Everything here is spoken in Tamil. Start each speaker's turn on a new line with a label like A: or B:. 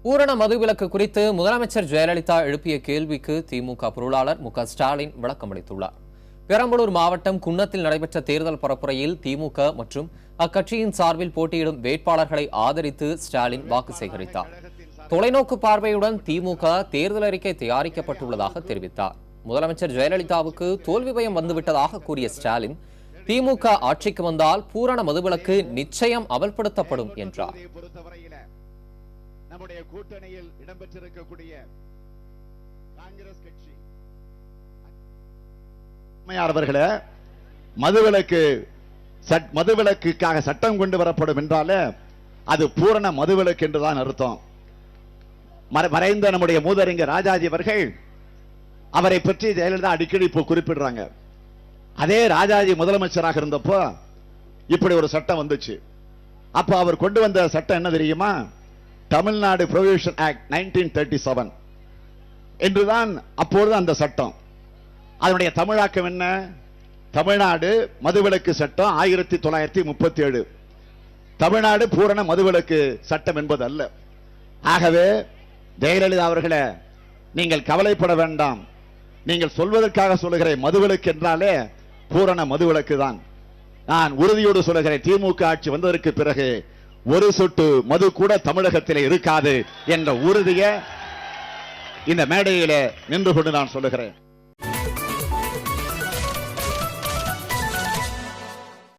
A: பூரண மதுவிலக்கு குறித்து முதலமைச்சர் ஜெயலலிதா எழுப்பிய கேள்விக்கு திமுக பொருளாளர் மு க ஸ்டாலின் விளக்கம் அளித்துள்ளார். பெரம்பலூர் மாவட்டம் குன்னத்தில் நடைபெற்ற தேர்தல் பரப்புரையில் திமுக மற்றும் அக்கட்சியின் சார்பில் போட்டியிடும் வேட்பாளர்களை ஆதரித்து ஸ்டாலின் வாக்கு சேகரித்தார். தொலைநோக்கு பார்வையுடன் திமுக தேர்தல் அறிக்கை தயாரிக்கப்பட்டுள்ளதாக தெரிவித்தார். முதலமைச்சர் ஜெயலலிதாவுக்கு தோல்வி பயம் வந்துவிட்டதாக கூறிய ஸ்டாலின், திமுக ஆட்சிக்கு வந்தால் பூரண மதுவிலக்கு நிச்சயம் அமல்படுத்தப்படும் என்றார்.
B: நம்முடைய கூட்டணியில் இடம்பெற்றிருக்கக்கூடிய காங்கிரஸ் கட்சி அவர்களே, மதுவிலக்குக்காக சட்டம் கொண்டு வரப்படும் என்றாலே அது பூரண மதுவிலக்கு என்றுதான் அர்த்தம். மறைந்த நம்முடைய மூதறிஞர் ராஜாஜி அவர்கள் அவரை பற்றி ஜெயலலிதா அடிக்கடி குறிப்பிடுறாங்க. அதே ராஜாஜி முதலமைச்சராக இருந்தப்போ இப்படி ஒரு சட்டம் வந்துச்சு. அப்ப அவர் கொண்டு வந்த சட்டம் என்ன தெரியுமா? தமிழ்நாடு ப்ரொவிஷன் ஆக்ட் 1937 என்றுதான் அப்பொழுது அந்த சட்டம். அதனுடைய தமிழாக்கம் என்ன? தமிழ்நாடு மதுவிலக்கு சட்டம் 1937. தமிழ்நாடு பூரண மதுவிலக்கு சட்டம் என்பது அல்ல. ஆகவே ஜெயலலிதா அவர்களே, நீங்கள் கவலைப்பட வேண்டாம். நீங்கள் சொல்வதற்காக சொல்லுகிறேன், மதுவிலக்கு என்றாலே பூரண மதுவிலக்கு தான். நான் உறுதியோடு சொல்லுகிறேன், திமுக ஆட்சி வந்ததற்கு பிறகு ஒரு சொட்டு மது கூட தமிழகத்திலே இருக்காது என்ற உறுதியை இந்த மேடையிலே நின்று கொண்டு நான் சொல்லுகிறேன்.